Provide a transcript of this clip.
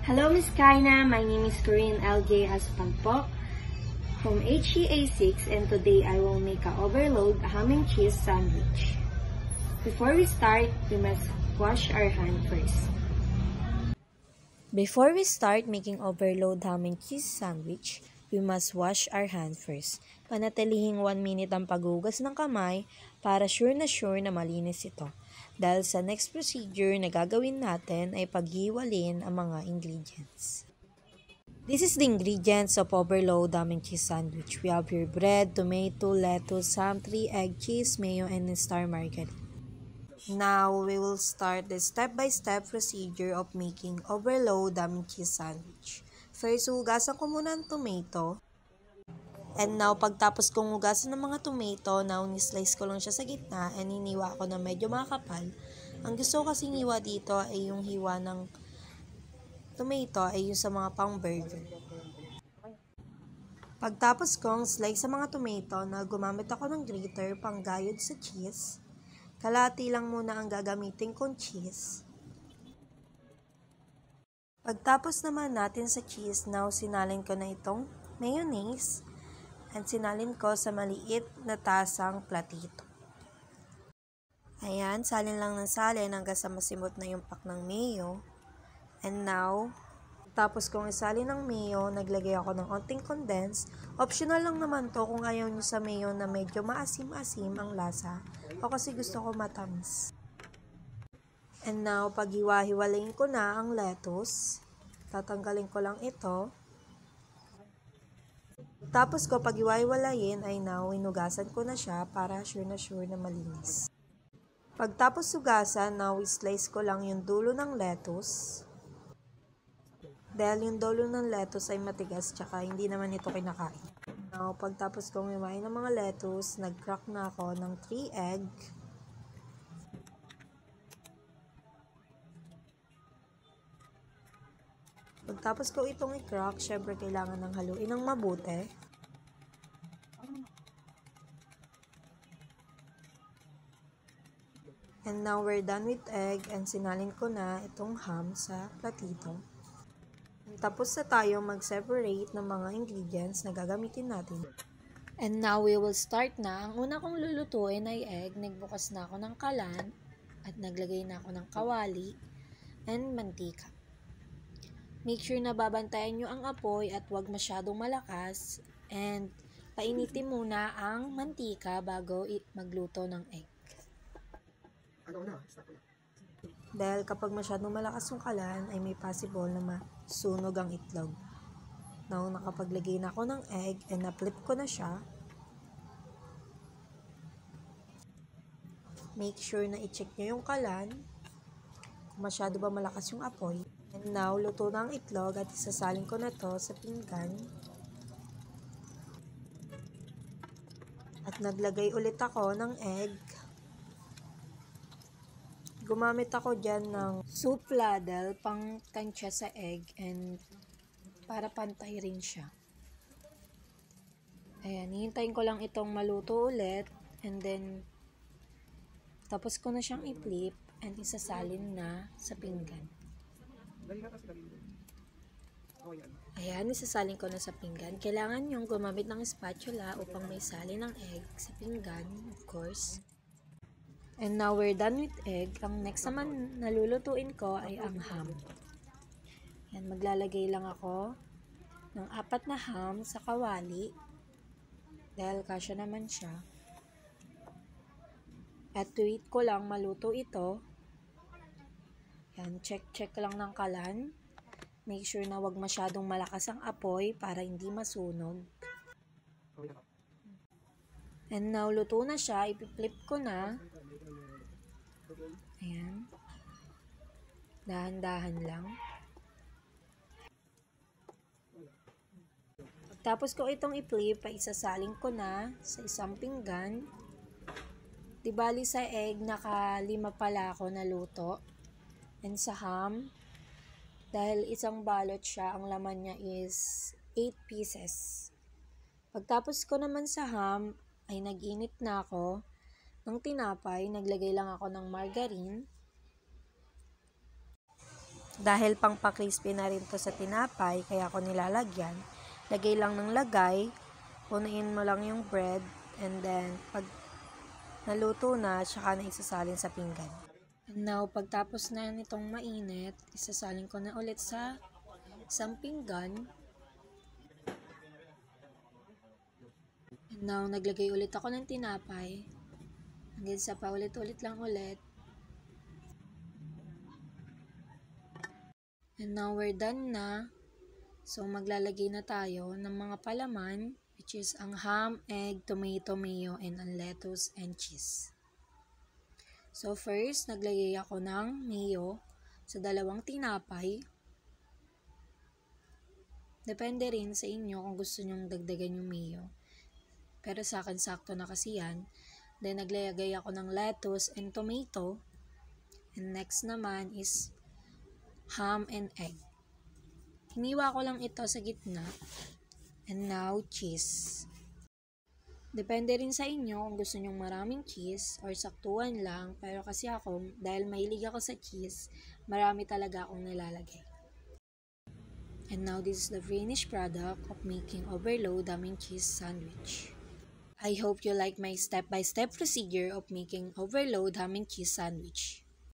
Hello, Miss Kaina. My name is Corinne LJ Aspagpo from HEA 6, and today I will make a overload ham and cheese sandwich. Before we start, we must wash our hand first. Before we start making overload ham and cheese sandwich, we must wash our hand first. Panatilihing 1 minute ang paghugas ng kamay para sure na malinis ito. Dahil sa next procedure na gagawin natin ay paghiwalin ang mga ingredients. This is the ingredients of overload ham and cheese sandwich. We have here bread, tomato, lettuce, ham, 3 egg, cheese, mayo, and star margarine. Now, we will start the step-by-step procedure of making overload ham and cheese sandwich. First, hugasan ko muna ang tomato. And now, pagtapos kong hugasan ng mga tomato, now ni-slice ko lang siya sa gitna and hiniwa ko na medyo makapal. Ang gusto ko kasing hiwa dito ay yung hiwa ng tomato ay yung sa mga pang-burger. Pagtapos kong slice sa mga tomato, na gumamit ako ng grater panggayod sa cheese. Kalahati lang muna ang gagamitin kong cheese. Pagtapos naman natin sa cheese, now sinalin ko na itong mayonnaise and sinalin ko sa maliit na tasang platito. Ayan, salin lang ng salin hanggang sa masimot na yung pack ng mayo. And now, tapos kong isalin ng mayo, naglagay ako ng onting condensed. Optional lang naman to kung ayaw nyo sa mayo na medyo maasim-asim ang lasa. O kasi gusto ko matamis. And now, paghiwa-hiwalayin ko na ang lettuce. Tatanggalin ko lang ito. Tapos ko paghiwa-hiwalayin ay now, hinugasan ko na siya para sure na malinis. Pagtapos hugasan, now slice ko lang yung dulo ng lettuce. Dahil yung dulo ng lettuce ay matigas tsaka hindi naman ito kinakain. Now, pagtapos kong hiwain ng mga lettuce, nag-crack na ako ng 3 egg. Pagtapos ko itong i-crack, syempre kailangan ng haluin ng mabuti. And now, we're done with egg and sinalin ko na itong ham sa platito. Tapos na tayo mag-separate ng mga ingredients na gagamitin natin. And now, we will start na. Ang una kong lulutuin ay egg. Nagbukas na ako ng kalan at naglagay na ako ng kawali and mantika. Make sure na babantayan nyo ang apoy at huwag masyadong malakas. And painitin muna ang mantika bago magluto ng egg. Dahil kapag masyadong malakas yung kalan, ay may possible na masunog ang itlog. Now, nakapaglagay na ako ng egg and na-flip ko na siya. Make sure na i-check nyo yung kalan. Kung masyado ba malakas yung apoy. And now, luto na ang itlog at isasalin ko na to sa pinggan. At naglagay ulit ako ng egg. Gumamit ako dyan ng soup ladle pang tansya sa egg and para pantay rin siya. Ayan, hihintayin ko lang itong maluto ulit and then tapos ko na siyang i-flip and isasalin na sa pinggan. Ayan, isasalin ko na sa pinggan. Kailangan yung gumamit ng spatula upang may salin ng egg sa pinggan, of course. And now, we're done with egg. Ang next naman na lulutuin ko ay ang ham. Yan, maglalagay lang ako ng 4 na ham sa kawali. Dahil kasya naman siya. At wait ko lang maluto ito. Yan, check lang ng kalan. Make sure na wag masyadong malakas ang apoy para hindi masunog. And now, luto na siya. Ipi-flip ko na. Ayan. Dahan-dahan lang. Tapos ko itong i-flip, isasalin ko na sa isang pinggan. Di bali sa egg, naka-5 pala ako na luto. And sa ham, dahil isang balot siya, ang laman niya is 8 pieces. Pagtapos ko naman sa ham, ay nag-init na ako ng tinapay, naglagay lang ako ng margarine. Dahil pang pa-crispy na rin to sa tinapay, kaya ako nilalagyan. Lagay lang ng lagay, punuin mo lang yung bread, and then pag naluto na, tsaka na isasalin sa pinggan. And now, pagtapos na nitong mainit, isasalin ko na ulit sa isang pinggan. And now, naglagay ulit ako ng tinapay. Hanggang sa paulit-ulit lang ulit. And now, we're done na. So, maglalagay na tayo ng mga palaman, which is ang ham, egg, tomato, mayo, and ang lettuce and cheese. So, first, naglagay ako ng mayo sa 2 tinapay. Depende rin sa inyo kung gusto nyong dagdagan yung mayo. Pero sa akin, sakto na kasi yan. Then, naglagay ako ng lettuce and tomato. And next naman is ham and egg. Hiniwa ko lang ito sa gitna. And now, cheese. Depende rin sa inyo kung gusto nyong maraming cheese or saktuan lang. Pero kasi ako, dahil mahilig ako sa cheese, marami talaga akong nilalagay. And now, this is the finished product of making overload ham and cheese sandwich. I hope you like my step-by-step procedure of making overload ham and cheese sandwich.